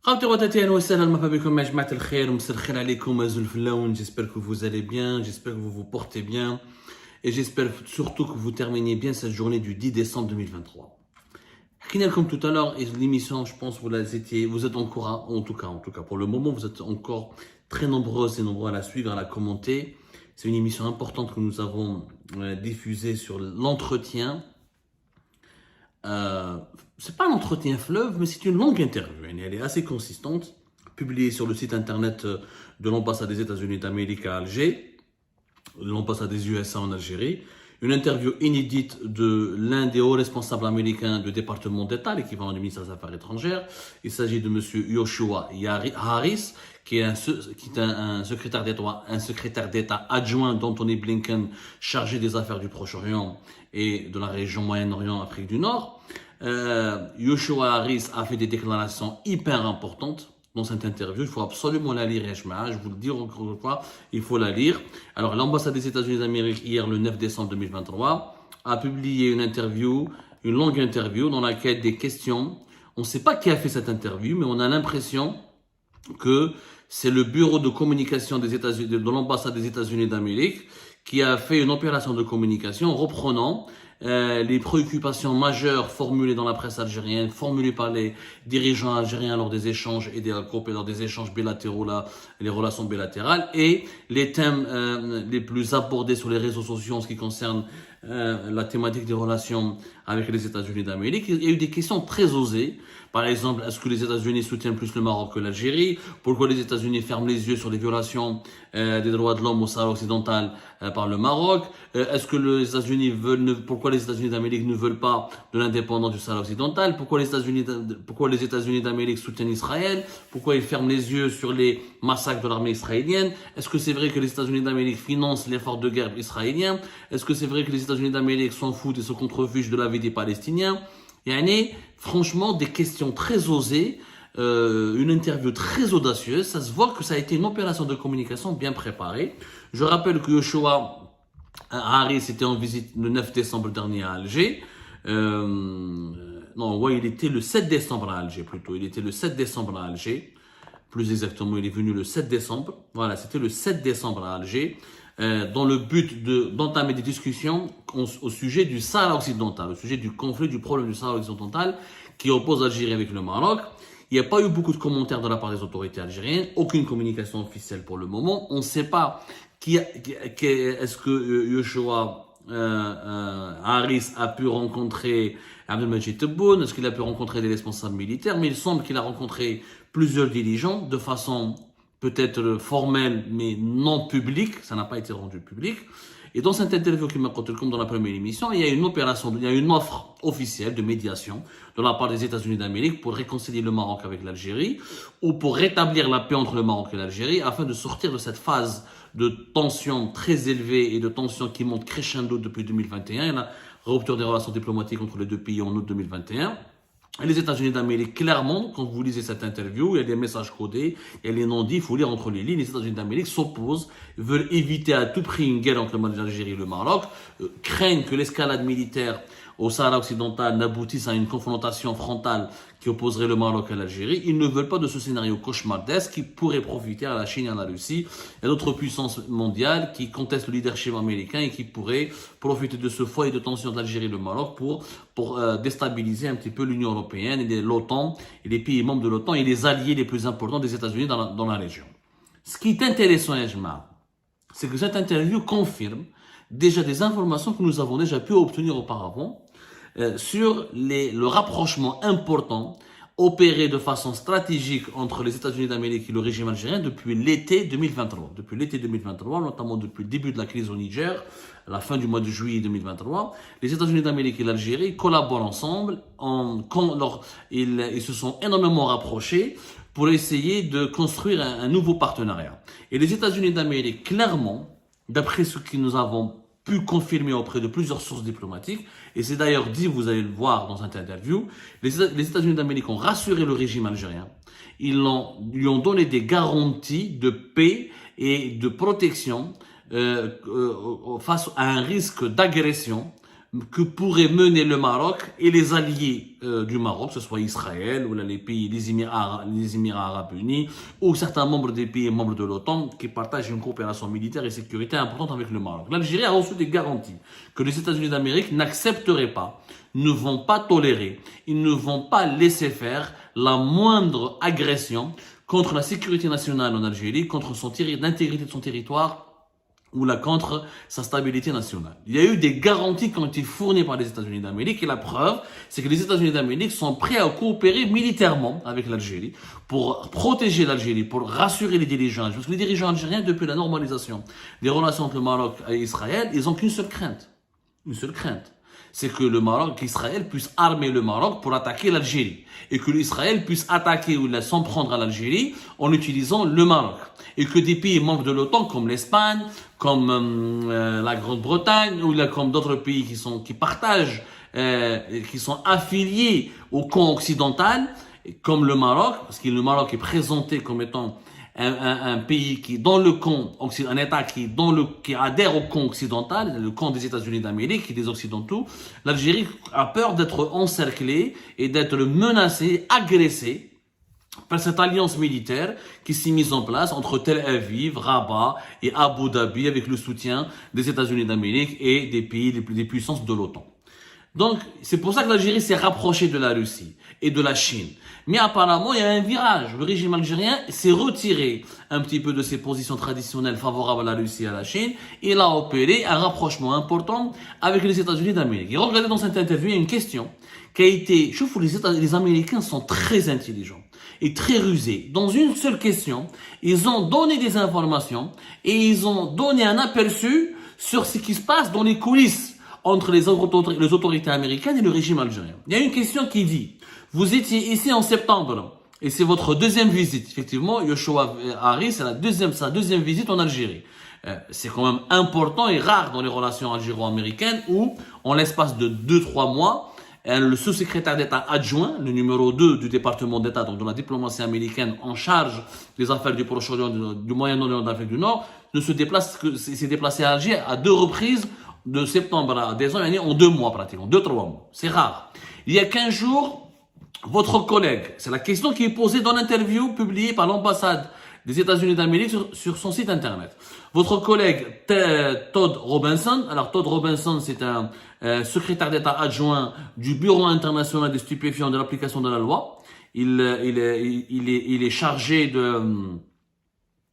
خاوتي واتاتي اهلا وسهلا مرحبا بكم يا جماعه الخير ومساء الخير عليكم ازول فلاون. J'espère que vous allez bien, j'espère que vous vous portez bien et j'espère surtout que vous terminez bien cette journée du 10 décembre 2023. Comme tout à l'heure, et l'émission, je pense vous êtes encore, en tout cas pour le moment, vous êtes encore très nombreuses et nombreux à la suivre, à la commenter. C'est une émission importante que nous avons diffusée sur l'entretien. C'est pas un entretien fleuve, mais c'est une longue interview. Elle est assez consistante, publiée sur le site internet de l'ambassade des États-Unis d'Amérique à Alger, de l'ambassade des USA en Algérie. Une interview inédite de l'un des hauts responsables américains du département d'État, l'équivalent du ministère des Affaires étrangères. Il s'agit de M. Yoshua Harris, qui est un secrétaire d'État adjoint d'Anthony Blinken, chargé des affaires du Proche-Orient et de la région Moyen-Orient, Afrique du Nord. Yoshua Harris a fait des déclarations hyper importantes dans cette interview. Il faut absolument la lire, je vous le dis encore une fois, il faut la lire. Alors, l'ambassade des États-Unis d'Amérique, hier, le 9 décembre 2023, a publié une longue interview dans laquelle des questions, on ne sait pas qui a fait cette interview, mais on a l'impression que c'est le bureau de communication de l'ambassade des États-Unis d'Amérique qui a fait une opération de communication reprenant les préoccupations majeures formulées dans la presse algérienne, formulées par les dirigeants algériens lors des échanges et lors des échanges bilatéraux, les relations bilatérales, et les thèmes les plus abordés sur les réseaux sociaux en ce qui concerne la thématique des relations avec les États-Unis d'Amérique. Il y a eu des questions très osées. Par exemple, est-ce que les États-Unis soutiennent plus le Maroc que l'Algérie? Pourquoi les États-Unis ferment les yeux sur les violations des droits de l'homme au Sahara occidental par le Maroc? Est-ce que les États-Unis pourquoi les États-Unis d'Amérique ne veulent pas de l'indépendance du Sahara occidental? Pourquoi les États-Unis d'Amérique soutiennent Israël? Pourquoi ils ferment les yeux sur les massacres de l'armée israélienne? Est-ce que c'est vrai que les États-Unis d'Amérique financent l'effort de guerre israélien? Est-ce que c'est vrai que les États-Unis d'Amérique s'en foutent et se contrefugent de la vie des Palestiniens? Il y a franchement des questions très osées, une interview très audacieuse. Ça se voit que ça a été une opération de communication bien préparée. Je rappelle que Yoshua Harris était en visite le 9 décembre dernier à Alger. Il était le 7 décembre à Alger plutôt. Il était le 7 décembre à Alger. Plus exactement, il est venu le 7 décembre. Voilà, c'était le 7 décembre à Alger. Dans le but d'entamer des discussions au sujet du Sahara occidental, au sujet du conflit, du problème du Sahara occidental qui oppose l'Algérie avec le Maroc. Il n'y a pas eu beaucoup de commentaires de la part des autorités algériennes, aucune communication officielle pour le moment. On ne sait pas est-ce que Yoshua Harris a pu rencontrer Abdelmajid Tebboune, est-ce qu'il a pu rencontrer des responsables militaires, mais il semble qu'il a rencontré plusieurs dirigeants de façon peut-être formelle, mais non publique. Ça n'a pas été rendu public. Et dans cette interview qui m'a contacté, comme dans la première émission, il y a une offre officielle de médiation de la part des États-Unis d'Amérique pour réconcilier le Maroc avec l'Algérie ou pour rétablir la paix entre le Maroc et l'Algérie afin de sortir de cette phase de tension très élevée et de tension qui monte crescendo depuis 2021 et la rupture des relations diplomatiques entre les deux pays en août 2021. Et les États-Unis d'Amérique, clairement, quand vous lisez cette interview, il y a des messages codés, il y a les non-dits, il faut lire entre les lignes. Les États-Unis d'Amérique s'opposent, veulent éviter à tout prix une guerre entre l'Algérie et le Maroc, craignent que l'escalade militaire au Sahara occidental n'aboutisse à une confrontation frontale qui opposerait le Maroc à l'Algérie. Ils ne veulent pas de ce scénario cauchemardesque qui pourrait profiter à la Chine et à la Russie et d'autres puissances mondiales qui contestent le leadership américain et qui pourraient profiter de ce foyer de tension de l'Algérie et le Maroc pour déstabiliser un petit peu l'Union européenne et l'OTAN et les pays membres de l'OTAN et les alliés les plus importants des États-Unis dans la région. Ce qui est intéressant, Ejma, c'est que cette interview confirme déjà des informations que nous avons déjà pu obtenir auparavant sur le rapprochement important opéré de façon stratégique entre les États-Unis d'Amérique et le régime algérien depuis l'été 2023. Depuis l'été 2023, notamment depuis le début de la crise au Niger, à la fin du mois de juillet 2023, les États-Unis d'Amérique et l'Algérie collaborent ensemble. Ils se sont énormément rapprochés pour essayer de construire un nouveau partenariat. Et les États-Unis d'Amérique, clairement, d'après ce que nous avons pu confirmer auprès de plusieurs sources diplomatiques, et c'est d'ailleurs dit, vous allez le voir dans cette interview, les États-Unis d'Amérique ont rassuré le régime algérien, ils lui ont donné des garanties de paix et de protection face à un risque d'agression que pourraient mener le Maroc et les alliés du Maroc, que ce soit Israël ou là, les pays, les Émirats arabes unis ou certains membres des pays membres de l'OTAN qui partagent une coopération militaire et sécuritaire importante avec le Maroc. L'Algérie a reçu des garanties que les États-Unis d'Amérique n'accepteraient pas, ne vont pas tolérer, ils ne vont pas laisser faire la moindre agression contre la sécurité nationale en Algérie, contre l'intégrité de son territoire ou là contre sa stabilité nationale. Il y a eu des garanties qui ont été fournies par les États-Unis d'Amérique et la preuve, c'est que les États-Unis d'Amérique sont prêts à coopérer militairement avec l'Algérie pour protéger l'Algérie, pour rassurer les dirigeants. Parce que les dirigeants algériens, depuis la normalisation des relations entre le Maroc et Israël, ils n'ont qu'une seule crainte. Une seule crainte. C'est que le Maroc, qu'Israël puisse armer le Maroc pour attaquer l'Algérie. Et que l'Israël puisse attaquer ou s'en prendre à l'Algérie en utilisant le Maroc. Et que des pays membres de l'OTAN, comme l'Espagne, comme la Grande-Bretagne, ou là, comme d'autres pays qui partagent, qui sont affiliés au camp occidental, comme le Maroc, parce que le Maroc est présenté comme étant un pays qui est dans le camp, un État qui adhère au camp occidental, le camp des États-Unis d'Amérique et des Occidentaux, l'Algérie a peur d'être encerclée et d'être menacée, agressée par cette alliance militaire qui s'est mise en place entre Tel Aviv, Rabat et Abu Dhabi avec le soutien des États-Unis d'Amérique et des pays des puissances de l'OTAN. Donc, c'est pour ça que l'Algérie s'est rapprochée de la Russie et de la Chine. Mais apparemment, il y a un virage. Le régime algérien s'est retiré un petit peu de ses positions traditionnelles favorables à la Russie et à la Chine. Et il a opéré un rapprochement important avec les États-Unis d'Amérique. Et regardez dans cette interview, il y a une question qui a été... Je trouve que les Américains sont très intelligents et très rusés. Dans une seule question, ils ont donné des informations et ils ont donné un aperçu sur ce qui se passe dans les coulisses entre les autorités américaines et le régime algérien. Il y a une question qui dit, vous étiez ici en septembre, et c'est votre deuxième visite. Effectivement, Yoshua Harris, c'est sa deuxième visite en Algérie. C'est quand même important et rare dans les relations algéro-américaines où, en l'espace de 2-3 mois, le sous-secrétaire d'État adjoint, le numéro 2 du département d'État, donc de la diplomatie américaine en charge des affaires du Proche-Orient, du Moyen-Orient et de l'Afrique du Nord, s'est déplacé à Alger à 2 reprises de septembre à décembre, en 2 mois pratiquement, 2-3 mois. C'est rare. Il y a 15 jours, votre collègue, c'est la question qui est posée dans l'interview publiée par l'ambassade des États-Unis d'Amérique sur son site internet. Votre collègue Todd Robinson, alors Todd Robinson, c'est un secrétaire d'État adjoint du Bureau international des stupéfiants de l'application de la loi. Il est chargé de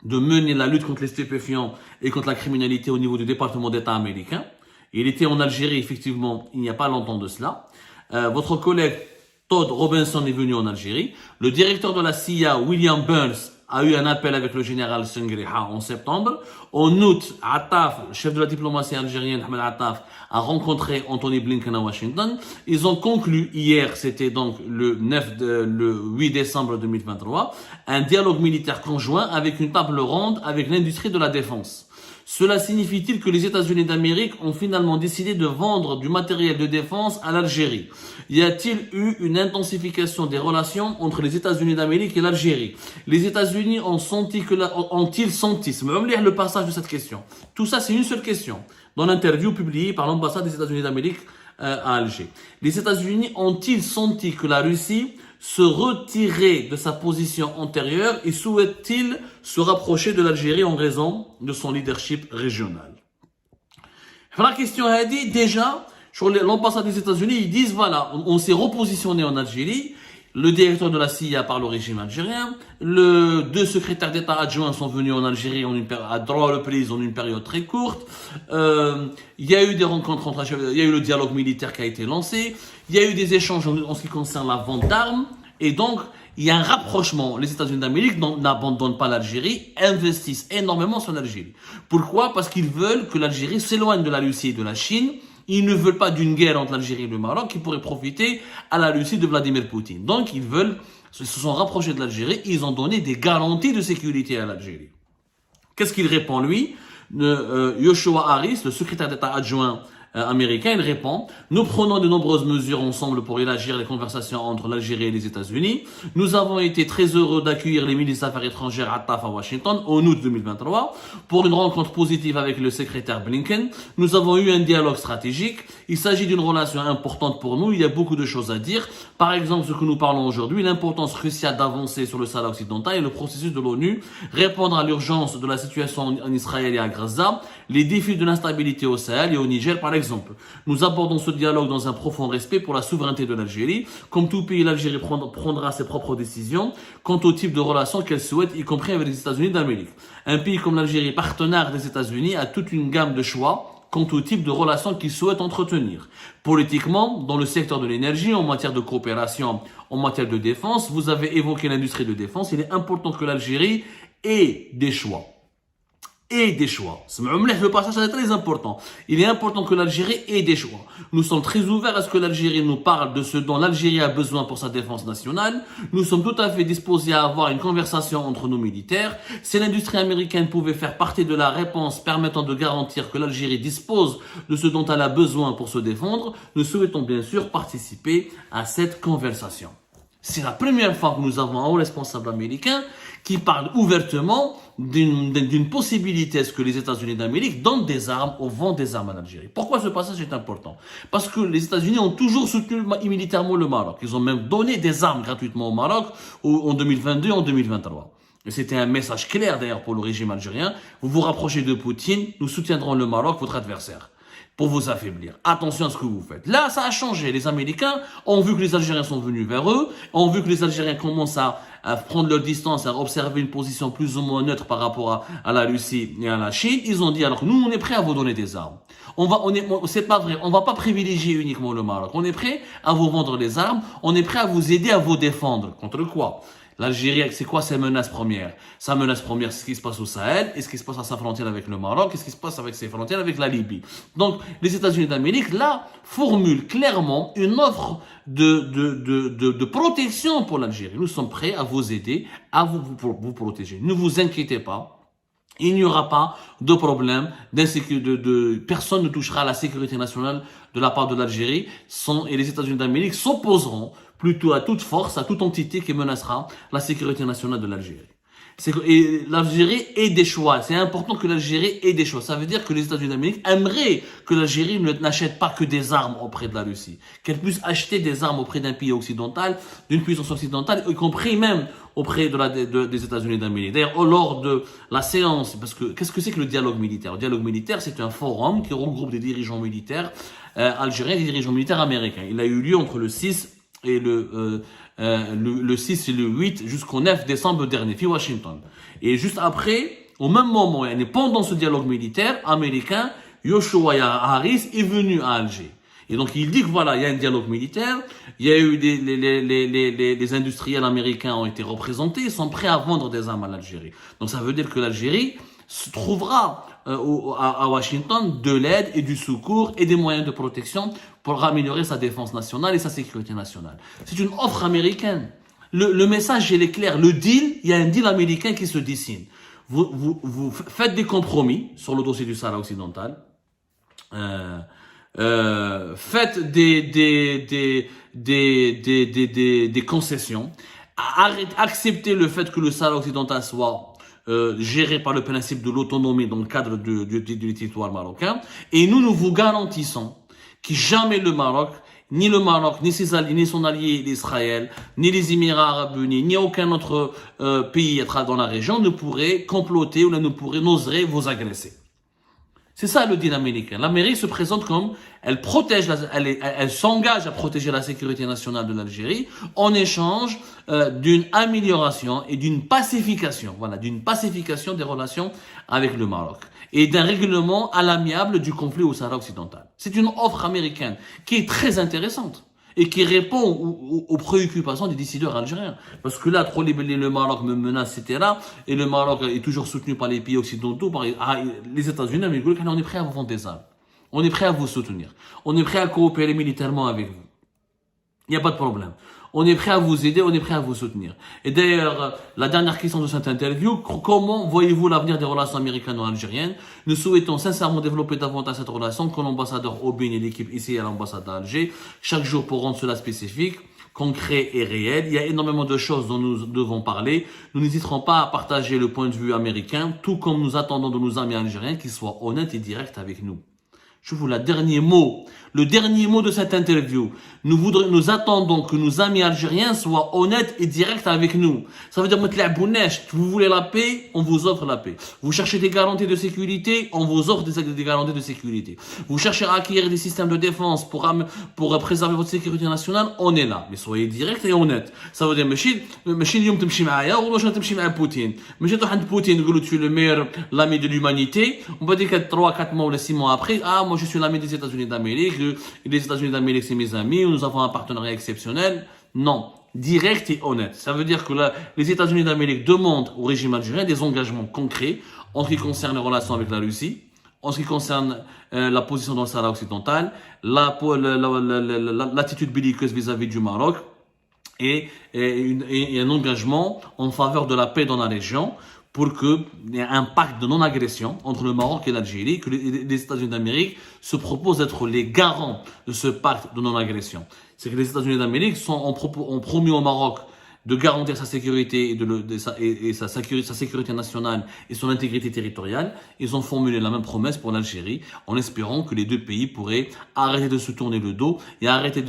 mener la lutte contre les stupéfiants et contre la criminalité au niveau du département d'État américain. Il était en Algérie, effectivement, il n'y a pas longtemps de cela. Votre collègue Todd Robinson est venu en Algérie. Le directeur de la CIA, William Burns, a eu un appel avec le général Senghriha en septembre. En août, Attaf, le chef de la diplomatie algérienne, Ahmed Attaf, a rencontré Anthony Blinken à Washington. Ils ont conclu hier, c'était donc le 8 décembre 2023, un dialogue militaire conjoint avec une table ronde avec l'industrie de la défense. Cela signifie-t-il que les États-Unis d'Amérique ont finalement décidé de vendre du matériel de défense à l'Algérie? Y a-t-il eu une intensification des relations entre les États-Unis d'Amérique et l'Algérie? Les États-Unis ont-ils senti, c'est même lire le passage de cette question. Tout ça, c'est une seule question dans l'interview publiée par l'ambassade des États-Unis d'Amérique à Alger. Les États-Unis ont-ils senti que la Russie se retirer de sa position antérieure et souhaite-t-il se rapprocher de l'Algérie en raison de son leadership régional? La question a dit déjà, sur l'ambassade des États-Unis, ils disent voilà, on s'est repositionné en Algérie, le directeur de la CIA par le régime algérien, 2 secrétaires d'État adjoints sont venus en Algérie à 3 reprises en une période très courte. Il y a eu des rencontres il y a eu le dialogue militaire qui a été lancé, il y a eu des échanges en ce qui concerne la vente d'armes, et donc il y a un rapprochement. Les États-Unis d'Amérique n'abandonnent pas l'Algérie, investissent énormément sur l'Algérie. Pourquoi? Parce qu'ils veulent que l'Algérie s'éloigne de la Russie et de la Chine. Ils ne veulent pas d'une guerre entre l'Algérie et le Maroc qui pourrait profiter à la Russie de Vladimir Poutine. Donc, ils se sont rapprochés de l'Algérie, ils ont donné des garanties de sécurité à l'Algérie. Qu'est-ce qu'il répond, lui? Yoshua Harris, le secrétaire d'État adjoint américain, il répond: nous prenons de nombreuses mesures ensemble pour élargir les conversations entre l'Algérie et les États-Unis. Nous avons été très heureux d'accueillir les ministres des Affaires étrangères Attaf à Washington en août 2023 pour une rencontre positive avec le secrétaire Blinken. Nous avons eu un dialogue stratégique. Il s'agit d'une relation importante pour nous. Il y a beaucoup de choses à dire. Par exemple, ce que nous parlons aujourd'hui, l'importance cruciale d'avancer sur le Sahara occidental et le processus de l'ONU, répondre à l'urgence de la situation en Israël et à Gaza, les défis de l'instabilité au Sahel et au Niger par exemple. Nous abordons ce dialogue dans un profond respect pour la souveraineté de l'Algérie. Comme tout pays, l'Algérie prendra ses propres décisions quant au type de relations qu'elle souhaite, y compris avec les États-Unis d'Amérique. Un pays comme l'Algérie, partenaire des États-Unis, a toute une gamme de choix quant au type de relations qu'il souhaite entretenir. Politiquement, dans le secteur de l'énergie, en matière de coopération, en matière de défense, vous avez évoqué l'industrie de défense. Il est important que l'Algérie ait des choix. Et des choix. Le passage est très important. Il est important que l'Algérie ait des choix. Nous sommes très ouverts à ce que l'Algérie nous parle de ce dont l'Algérie a besoin pour sa défense nationale. Nous sommes tout à fait disposés à avoir une conversation entre nos militaires. Si l'industrie américaine pouvait faire partie de la réponse permettant de garantir que l'Algérie dispose de ce dont elle a besoin pour se défendre, nous souhaitons bien sûr participer à cette conversation. C'est la première fois que nous avons un haut responsable américain qui parle ouvertement d'une possibilité à ce que les États-Unis d'Amérique donnent des armes ou vendent des armes à l'Algérie. Pourquoi ce passage est important? Parce que les États-Unis ont toujours soutenu militairement le Maroc. Ils ont même donné des armes gratuitement au Maroc en 2022 et en 2023. Et c'était un message clair d'ailleurs pour le régime algérien. Vous vous rapprochez de Poutine, nous soutiendrons le Maroc, votre adversaire, pour vous affaiblir. Attention à ce que vous faites. Là, ça a changé. Les Américains ont vu que les Algériens sont venus vers eux, ont vu que les Algériens commencent à prendre leur distance, à observer une position plus ou moins neutre par rapport à la Russie et à la Chine. Ils ont dit, alors nous, on est prêts à vous donner des armes. C'est pas vrai. On va pas privilégier uniquement le Maroc. On est prêt à vous vendre des armes. On est prêt à vous aider à vous défendre. Contre quoi? L'Algérie, c'est quoi ses menaces premières? Sa menace première, c'est ce qui se passe au Sahel, et ce qui se passe à sa frontière avec le Maroc, et ce qui se passe avec ses frontières avec la Libye. Donc, les États-Unis d'Amérique, là, formulent clairement une offre de protection pour l'Algérie. Nous sommes prêts à vous aider, à vous protéger. Ne vous inquiétez pas. Il n'y aura pas de problème personne ne touchera à la sécurité nationale de la part de l'Algérie, et les États-Unis d'Amérique s'opposeront plutôt à toute force, à toute entité qui menacera la sécurité nationale de l'Algérie. Et l'Algérie ait des choix. C'est important que l'Algérie ait des choix. Ça veut dire que les États-Unis d'Amérique aimeraient que l'Algérie n'achète pas que des armes auprès de la Russie. Qu'elle puisse acheter des armes auprès d'un pays occidental, d'une puissance occidentale, y compris même auprès des États-Unis d'Amérique. D'ailleurs, lors de la séance, parce que qu'est-ce que c'est que le dialogue militaire? Le dialogue militaire, c'est un forum qui regroupe des dirigeants militaires algériens et des dirigeants militaires américains. Il a eu lieu entre le 6 et le 6 et le 8 jusqu'au 9 décembre dernier, à Washington. Et juste après, au même moment, et pendant ce dialogue militaire américain, Joshua Harris est venu à Alger. Et donc il dit que voilà, il y a un dialogue militaire, il y a eu les industriels américains ont été représentés, ils sont prêts à vendre des armes à l'Algérie. Donc ça veut dire que l'Algérie se trouvera à Washington de l'aide et du secours et des moyens de protection pour améliorer sa défense nationale et sa sécurité nationale. C'est une offre américaine. Le message, il est clair. Le deal, il y a un deal américain qui se dessine. Vous faites des compromis sur le dossier du Sahara occidental. Faites des concessions. Acceptez le fait que le Sahara occidental soit géré par le principe de l'autonomie dans le cadre du territoire marocain. Et nous vous garantissons que jamais le Maroc, ni ses alliés, ni son allié d'Israël, ni les Émirats arabes unis, ni aucun autre pays dans la région ne pourrait comploter ou n'oserait vous agresser. C'est ça le deal américain. L'Amérique se présente comme elle s'engage à protéger la sécurité nationale de l'Algérie en échange d'une amélioration et d'une pacification, d'une pacification des relations avec le Maroc et d'un règlement à l'amiable du conflit au Sahara occidental. C'est une offre américaine qui est très intéressante et qui répond aux préoccupations des décideurs algériens. Parce que là, trop le Maroc me menace, etc. Et le Maroc est toujours soutenu par les pays occidentaux, par les États-Unis, mais on est prêt à vous vendre des armes. On est prêt à vous soutenir. On est prêt à coopérer militairement avec vous. Il n'y a pas de problème. On est prêt à vous aider, on est prêt à vous soutenir. Et d'ailleurs, la dernière question de cette interview, comment voyez-vous l'avenir des relations américano-algériennes? Nous souhaitons sincèrement développer davantage cette relation que l'ambassadeur Obin et l'équipe ici à l'ambassade d'Alger, chaque jour pour rendre cela spécifique, concret et réel. Il y a énormément de choses dont nous devons parler. Nous n'hésiterons pas à partager le point de vue américain, tout comme nous attendons de nos amis algériens qu'ils soient honnêtes et directs avec nous. Je vous le dernier mot de cette interview. Nous attendons que nos amis algériens soient honnêtes et directs avec nous. Ça veut dire, vous voulez la paix, on vous offre la paix. Vous cherchez des garanties de sécurité, on vous offre des garanties de sécurité. Vous cherchez à acquérir des systèmes de défense pour préserver votre sécurité nationale, on est là. Mais soyez directs et honnêtes. Ça veut dire, Poutine. Poutine, tu es le meilleur l'ami de l'humanité. On va dire que 3, 4 mois ou 6 mois après, moi je suis l'ami des États-Unis d'Amérique, les États-Unis d'Amérique c'est mes amis, nous avons un partenariat exceptionnel. Non, direct et honnête. Ça veut dire que les États-Unis d'Amérique demandent au régime algérien des engagements concrets en ce qui concerne les relations avec la Russie, en ce qui concerne la position dans le Sahara occidental, l'attitude belliqueuse vis-à-vis du Maroc, et un engagement en faveur de la paix dans la région, pour qu'il y ait un pacte de non-agression entre le Maroc et l'Algérie, que les États-Unis d'Amérique se proposent d'être les garants de ce pacte de non-agression. C'est que les États-Unis d'Amérique ont promis au Maroc de garantir sa sécurité sa sécurité nationale et son intégrité territoriale. Ils ont formulé la même promesse pour l'Algérie, en espérant que les deux pays pourraient arrêter de se tourner le dos et arrêter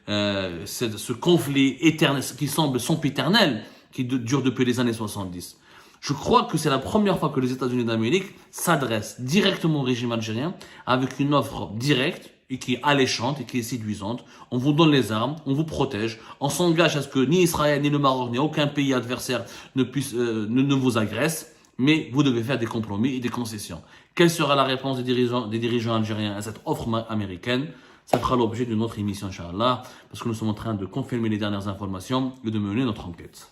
ce conflit éternel qui semble sempiternel, qui dure depuis les années 70. Je crois que c'est la première fois que les États-Unis d'Amérique s'adressent directement au régime algérien avec une offre directe et qui est alléchante et qui est séduisante. On vous donne les armes, on vous protège, on s'engage à ce que ni Israël, ni le Maroc, ni aucun pays adversaire ne vous agresse, mais vous devez faire des compromis et des concessions. Quelle sera la réponse des dirigeants algériens à cette offre américaine? Ça fera l'objet d'une autre émission, Inch'Allah, parce que nous sommes en train de confirmer les dernières informations et de mener notre enquête.